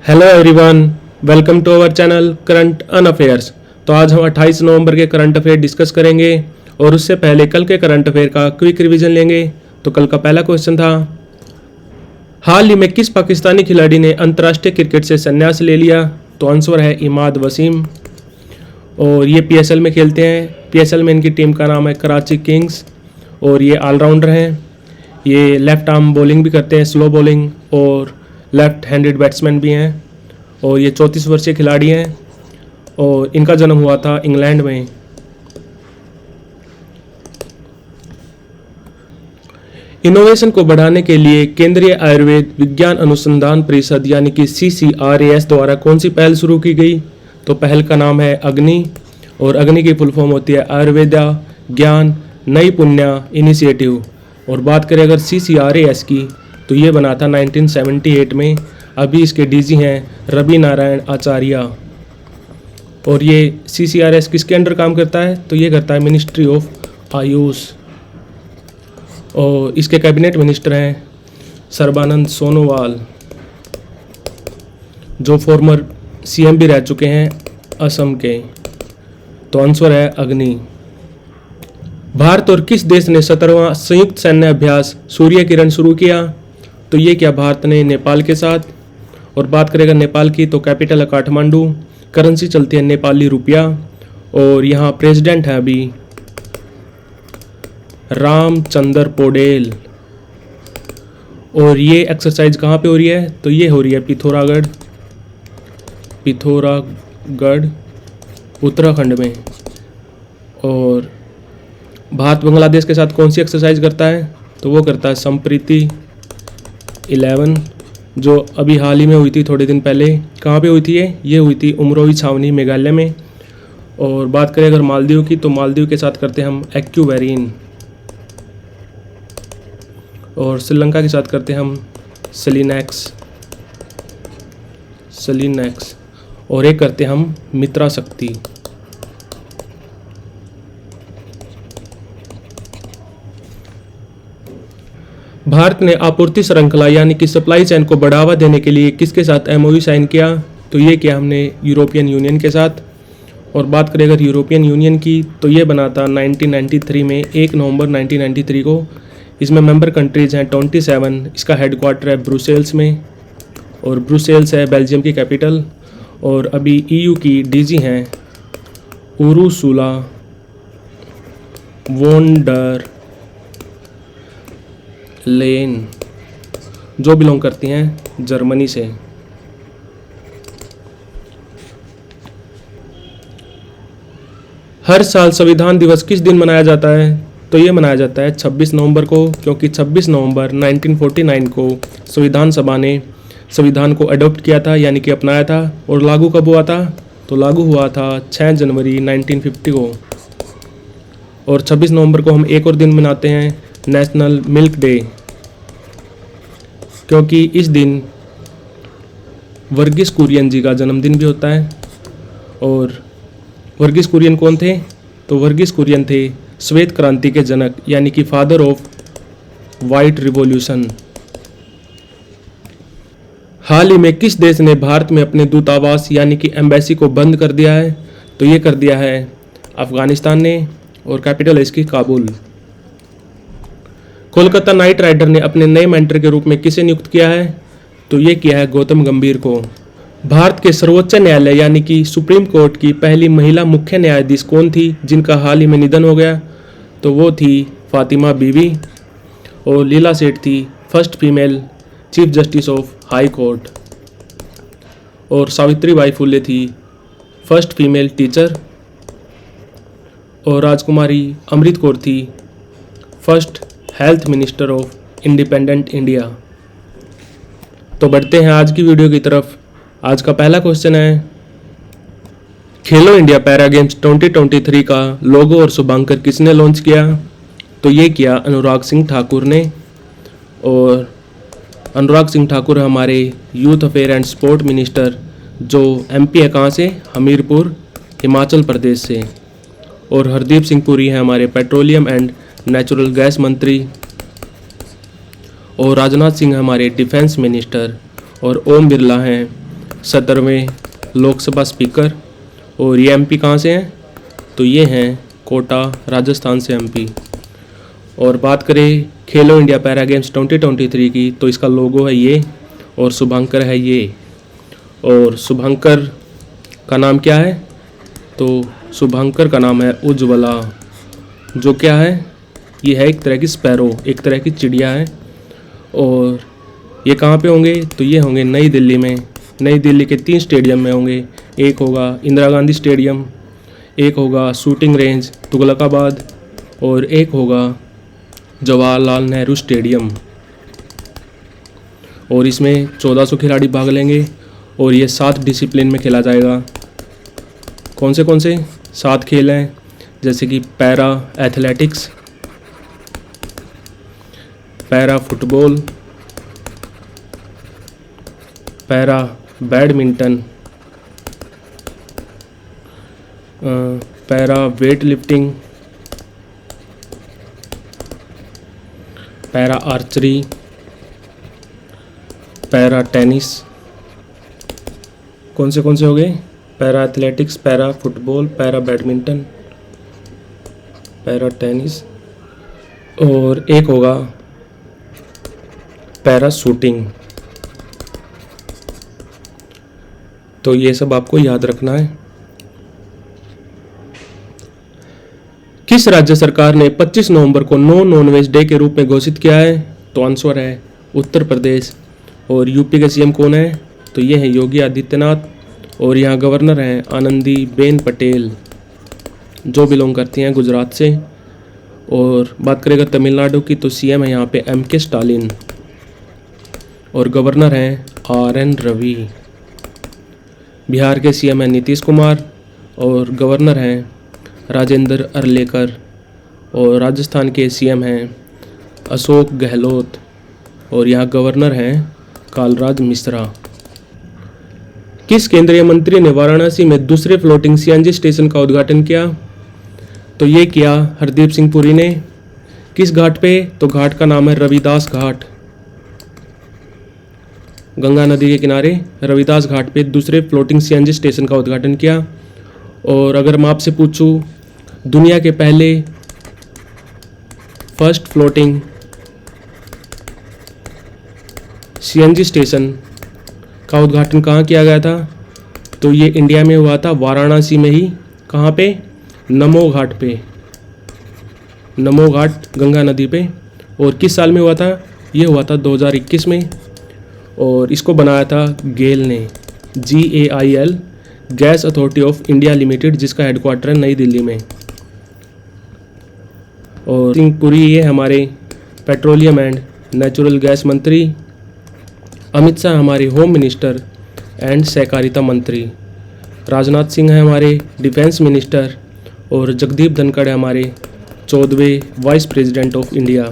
Hello everyone, welcome to our channel current on affairs. तो आज हम 28 नवंबर के करंट अफेयर डिस्कस करेंगे और उससे पहले कल के करंट अफेयर का क्विक रिवीजन लेंगे। तो कल का पहला क्वेश्चन था, हाल ही में किस पाकिस्तानी खिलाड़ी ने अंतर्राष्ट्रीय क्रिकेट से संन्यास ले लिया? तो आंसर है इमाद वसीम और ये पीएसएल में खेलते हैं। पीएसएल में इनकी टीम का नाम है कराची किंग्स और ये ऑलराउंडर हैं। ये लेफ्ट आर्म बॉलिंग भी करते हैं, स्लो बॉलिंग, और लेफ्ट हैंडेड बैट्समैन भी हैं और ये 34 वर्षीय खिलाड़ी हैं और इनका जन्म हुआ था इंग्लैंड में। इनोवेशन को बढ़ाने के लिए केंद्रीय आयुर्वेद विज्ञान अनुसंधान परिषद यानी कि CCRAS द्वारा कौन सी पहल शुरू की गई? तो पहल का नाम है अग्नि और अग्नि की फुल फॉर्म होती है आयुर्वेदा ज्ञान नई पुण्या इनिशिएटिव। और बात करें अगर CCRAS की तो ये बना था 1978 में। अभी इसके डीजी हैं रवि नारायण आचार्य। और ये CCRAS किसके अंडर काम करता है? तो ये करता है मिनिस्ट्री ऑफ आयुष और इसके कैबिनेट मिनिस्टर हैं सर्बानंद सोनोवाल जो फॉर्मर CM भी रह चुके हैं असम के। तो आंसर है अग्नि। भारत और किस देश ने 17वां संयुक्त सैन्य अभ्यास सूर्य किरण शुरू किया? तो ये क्या भारत ने नेपाल के साथ। और बात करेगा नेपाल की तो कैपिटल है काठमांडू, करेंसी चलती है नेपाली रुपया और यहाँ प्रेसिडेंट है अभी रामचंद्र पौडेल। और ये एक्सरसाइज कहाँ पे हो रही है? तो ये हो रही है पिथौरागढ़ उत्तराखंड में। और भारत बांग्लादेश के साथ कौन सी एक्सरसाइज करता है? तो वो करता है संप्रीति 11 जो अभी हाल ही में हुई थी थोड़े दिन पहले। कहाँ पे हुई थी ये हुई थी उमरोई छावनी मेघालय में। और बात करें अगर मालदीव की तो मालदीव के साथ करते हैं हम एक्यूवेरिन। और श्रीलंका के साथ करते हैं हम सेलिनेक्स और एक करते हैं हम मित्रा शक्ति। भारत ने आपूर्ति श्रृंखला यानी कि सप्लाई चेन को बढ़ावा देने के लिए किसके साथ MOU साइन किया? तो ये किया हमने यूरोपियन यूनियन के साथ। और बात करें अगर यूरोपियन यूनियन की तो ये बना था 1993 में, 1 नवंबर 1993 को। इसमें मेंबर कंट्रीज हैं 27। इसका हेडक्वार्टर है ब्रुसेल्स में और ब्रुसेल्स है बेल्जियम की कैपिटल। और अभी EU की DG हैं उर्सुला वॉन डर लेन जो बिलोंग करती हैं जर्मनी से। हर साल संविधान दिवस किस दिन मनाया जाता है? तो ये मनाया जाता है 26 नवंबर को, क्योंकि 26 नवंबर 1949 को संविधान सभा ने संविधान को अडॉप्ट किया था यानी कि अपनाया था। और लागू कब हुआ था? तो लागू हुआ था 6 जनवरी 1950 को। और 26 नवंबर को हम एक और दिन मनाते हैं नेशनल मिल्क डे, क्योंकि इस दिन वर्गीस कुरियन जी का जन्मदिन भी होता है। और वर्गीस कुरियन कौन थे? तो वर्गीस कुरियन थे श्वेत क्रांति के जनक यानी कि फादर ऑफ वाइट रिवॉल्यूशन। हाल ही में किस देश ने भारत में अपने दूतावास यानी कि एम्बेसी को बंद कर दिया है? तो ये कर दिया है अफगानिस्तान ने और कैपिटल है इसकी काबुल। कोलकाता नाइट राइडर ने अपने नए मेंटर के रूप में किसे नियुक्त किया है? तो ये किया है गौतम गंभीर को। भारत के सर्वोच्च न्यायालय यानी कि सुप्रीम कोर्ट की पहली महिला मुख्य न्यायाधीश कौन थी जिनका हाल ही में निधन हो गया? तो वो थी फातिमा बीवी। और लीला सेठ थी first female chief justice of high court. और सावित्रीबाई फुले थी फर्स्ट फीमेल टीचर। और राजकुमारी अमृत कौर थी first health minister of independent India. तो बढ़ते हैं आज की वीडियो की तरफ। आज का पहला क्वेश्चन है, खेलो इंडिया पैरा गेम्स 2023 का लोगो और शुभांकर किसने लॉन्च किया? तो ये किया अनुराग सिंह ठाकुर ने। और अनुराग सिंह ठाकुर हमारे youth affair and sport minister जो MP है कहाँ से? हमीरपुर हिमाचल प्रदेश से। और हरदीप सिंह पुरी है हमारे पेट्रोलियम एंड नेचुरल गैस मंत्री। और राजनाथ सिंह हमारे डिफेंस मिनिस्टर। और ओम बिरला हैं 17वें लोकसभा स्पीकर। और ये एमपी कहाँ से हैं? तो ये हैं कोटा राजस्थान से एमपी। और बात करें खेलो इंडिया पैरा गेम्स 2023 की, तो इसका लोगो है ये और शुभंकर है ये। और शुभंकर का नाम क्या है? तो शुभंकर का नाम है उज्ज्वला, जो क्या है? ये है एक तरह की स्पैरो, एक तरह की चिड़िया है। और ये कहाँ पे होंगे? तो ये होंगे नई दिल्ली में। नई दिल्ली के 3 स्टेडियम में होंगे। एक होगा इंदिरा गांधी स्टेडियम, एक होगा शूटिंग रेंज तुगलकाबाद, और एक होगा जवाहरलाल नेहरू स्टेडियम। और इसमें 1400 खिलाड़ी भाग लेंगे और ये 7 डिसिप्लिन में खेला जाएगा। कौन से 7 खेल हैं? जैसे कि para athletics, para football, para badminton, para weight lifting, para archery, para tennis. कौन से हो गए? Para athletics, para football, para badminton, para tennis, और एक होगा पैरा शूटिंग। तो ये सब आपको याद रखना है। किस राज्य सरकार ने 25 नवंबर को नो नॉनवेज डे के रूप में घोषित किया है? तो आंसर है उत्तर प्रदेश। और यूपी के सीएम कौन है? तो ये है योगी आदित्यनाथ। और यहाँ गवर्नर हैं आनंदीबेन पटेल, जो बिलोंग करती हैं गुजरात से। और बात करें अगर तमिलनाडु की, तो सीएम है यहाँ पे एमके स्टालिन। और गवर्नर हैं आरएन रवि। बिहार के सीएम हैं नीतीश कुमार। और गवर्नर हैं राजेंद्र अर्लेकर। और राजस्थान के सीएम हैं अशोक गहलोत। और यहाँ गवर्नर हैं कालराज मिश्रा। किस केंद्रीय मंत्री ने वाराणसी में दूसरे फ्लोटिंग सीएनजी स्टेशन का उद्घाटन किया? तो ये किया हरदीप सिंह पुरी ने। किस घाट पे? तो घाट का नाम है रविदास घाट। गंगा नदी के किनारे रविदास घाट पे दूसरे फ्लोटिंग सीएनजी स्टेशन का उद्घाटन किया। और अगर मैं आपसे पूछूं दुनिया के पहले फर्स्ट फ्लोटिंग सीएनजी स्टेशन का उद्घाटन कहाँ किया गया था? तो ये इंडिया में हुआ था, वाराणसी में ही। कहाँ पे? नमो घाट पे, नमो घाट गंगा नदी पे। और किस साल में हुआ था? ये हुआ था 2021 में। और इसको बनाया था गेल ने, GAIL, gas authority of India limited, जिसका हेडक्वार्टर है नई दिल्ली में। और सिंह पुरी ये हमारे पेट्रोलियम एंड नेचुरल गैस मंत्री। अमित शाह हमारे होम मिनिस्टर एंड सहकारिता मंत्री। राजनाथ सिंह है हमारे डिफेंस मिनिस्टर। और जगदीप धनखड़ है हमारे 14वें वाइस प्रेसिडेंट ऑफ इंडिया।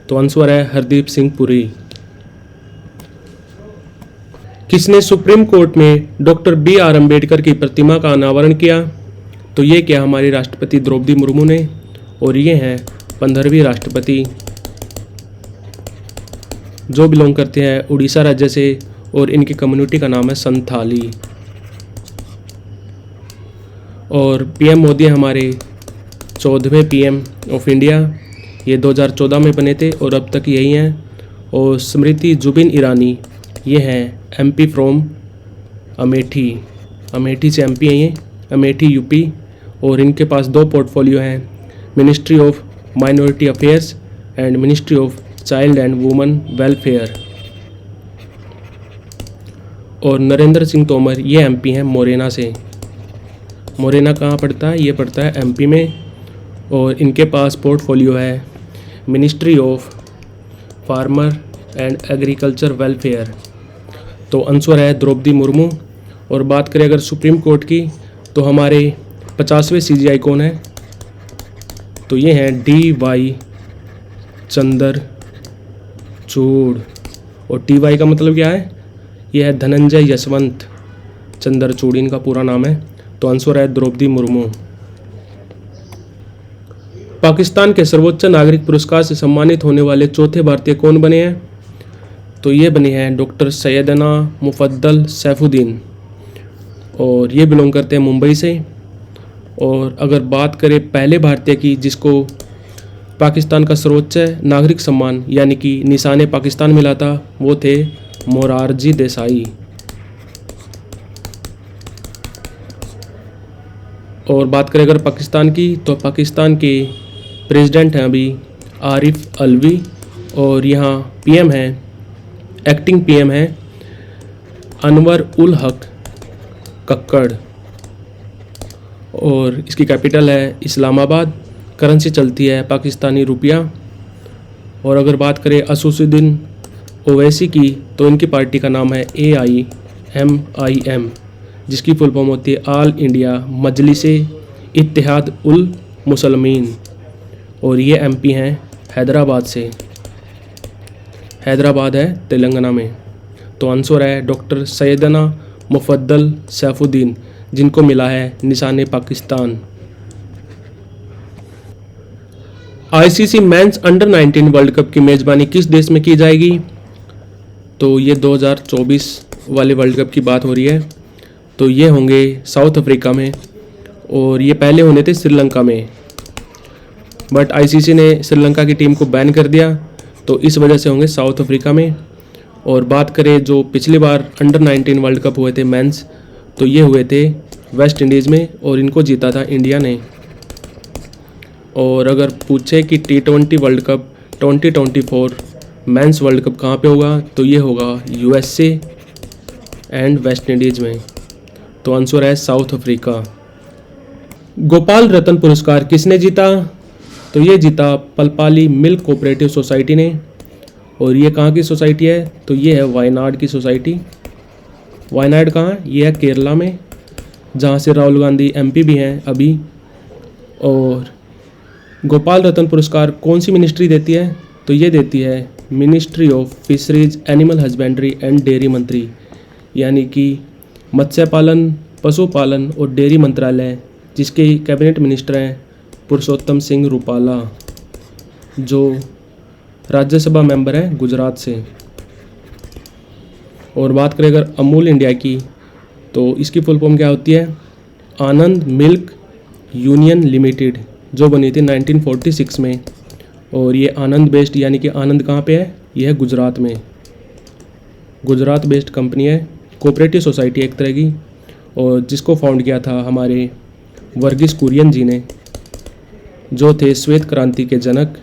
तो आंसर है हरदीप सिंह पुरी। किसने सुप्रीम कोर्ट में डॉक्टर BR अम्बेडकर की प्रतिमा का अनावरण किया? तो ये क्या हमारी राष्ट्रपति द्रौपदी मुर्मू ने। और ये हैं 15वीं राष्ट्रपति, जो बिलोंग करते हैं उड़ीसा राज्य से। और इनकी कम्युनिटी का नाम है संथाली। और PM मोदी हमारे 14वें PM ऑफ इंडिया। ये 2014 में बने थे और अब तक यही हैं। और स्मृति जुबिन ईरानी ये हैं MP फ्रॉम अमेठी। अमेठी से MP हैं ये, अमेठी यूपी। और इनके पास 2 पोर्टफोलियो हैं, ministry of minority affairs and ministry of child and women welfare. और नरेंद्र सिंह तोमर ये MP हैं मोरेना से। मोरेना कहाँ पड़ता है? ये पड़ता है MP में। और इनके पास पोर्टफोलियो है ministry of farmer and agriculture welfare. तो आंसर है द्रौपदी मुर्मू। और बात करें अगर सुप्रीम कोर्ट की, तो हमारे 50वें CJI कौन है? तो ये हैं DY चंद्रचूड़। और TY का मतलब क्या है? ये है धनंजय यशवंत चंद्रचूड़, इनका पूरा नाम है। तो आंसर है द्रौपदी मुर्मू। पाकिस्तान के सर्वोच्च नागरिक पुरस्कार से सम्मानित होने वाले चौथे भारतीय कौन बने हैं? तो ये बनी है डॉक्टर सैयदना मुफद्दल सैफुद्दीन और ये बिलोंग करते हैं मुंबई से। और अगर बात करें पहले भारतीय की जिसको पाकिस्तान का सर्वोच्च नागरिक सम्मान यानी कि निशान पाकिस्तान मिला था, वो थे मोरारजी देसाई। और बात करें अगर पाकिस्तान की, तो पाकिस्तान के प्रेसिडेंट हैं अभी आरिफ अलवी और यहाँ पीएम हैं, एक्टिंग पीएम हैं अनवर उल हक कक्कड़ और इसकी कैपिटल है इस्लामाबाद। करेंसी चलती है पाकिस्तानी रुपया। और अगर बात करें असदुद्दीन ओवैसी की, तो इनकी पार्टी का नाम है AIMIM, जिसकी फुल फॉर्म होती है ऑल इंडिया मजलिसे इत्तेहाद उल मुसलमीन और ये MP हैं हैदराबाद से। हैदराबाद है तेलंगाना में। तो आंसर है डॉक्टर सैयदना मुफद्दल सैफुद्दीन, जिनको मिला है Nishan Pakistan. ICC men's under 19 world cup की मेज़बानी किस देश में की जाएगी? तो ये 2024 वाले वर्ल्ड कप की बात हो रही है। तो ये होंगे साउथ अफ्रीका में और ये पहले होने थे श्रीलंका में, बट ICC ने श्रीलंका की टीम को बैन कर दिया, तो इस वजह से होंगे साउथ अफ्रीका में। और बात करें जो पिछली बार अंडर 19 वर्ल्ड कप हुए थे मेंस, तो ये हुए थे वेस्ट इंडीज़ में और इनको जीता था इंडिया ने। और अगर पूछे कि T20 world cup 2024 mains world cup कहाँ पे होगा, तो ये होगा USA एंड वेस्ट इंडीज़ में। तो आंसर है साउथ अफ्रीका। गोपाल रत्न पुरस्कार किसने जीता? तो ये जीता पलपाली मिल्क कोऑपरेटिव सोसाइटी ने। और ये कहाँ की सोसाइटी है? तो ये है वायनाड की सोसाइटी। वायनाड कहाँ? ये है केरला में, जहाँ से राहुल गांधी MP भी हैं अभी। और गोपाल रत्न पुरस्कार कौन सी मिनिस्ट्री देती है? तो ये देती है ministry of fisheries animal husbandry and dairy मंत्री, यानी कि मत्स्य पालन, पशुपालन और डेयरी मंत्रालय, जिसके कैबिनेट मिनिस्टर हैं पुरुषोत्तम सिंह रूपाला, जो राज्यसभा मेंबर हैं गुजरात से। और बात करें अगर अमूल इंडिया की, तो इसकी फुल फॉर्म क्या होती है? आनंद मिल्क यूनियन लिमिटेड, जो बनी थी 1946 में। और ये आनंद बेस्ड, यानी कि आनंद कहाँ पे है? ये है गुजरात में। गुजरात बेस्ड कंपनी है, कोऑपरेटिव सोसाइटी एक तरह की, और जिसको फाउंड किया था हमारे वर्गीस कुरियन जी ने, जो थे श्वेत क्रांति के जनक।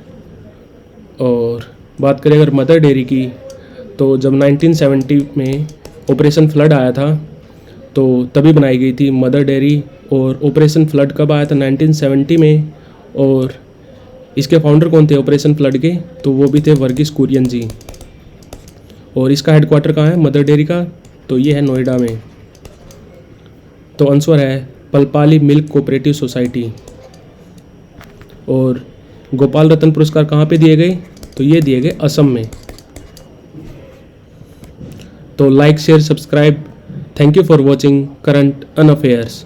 और बात करें अगर मदर डेयरी की, तो जब 1970 में ऑपरेशन फ्लड आया था, तो तभी बनाई गई थी मदर डेयरी। और ऑपरेशन फ्लड कब आया था? 1970 में। और इसके फाउंडर कौन थे ऑपरेशन फ्लड के? तो वो भी थे वर्गीस कुरियन जी। और इसका हेडक्वार्टर कहाँ है मदर डेयरी का? तो ये है नोएडा में। तो आंसर है पलपाली मिल्क कोऑपरेटिव सोसाइटी। और गोपाल रत्न पुरस्कार कहाँ पे दिए गए? तो ये दिए गए असम में। तो like share subscribe. Thank you for watching current on affairs.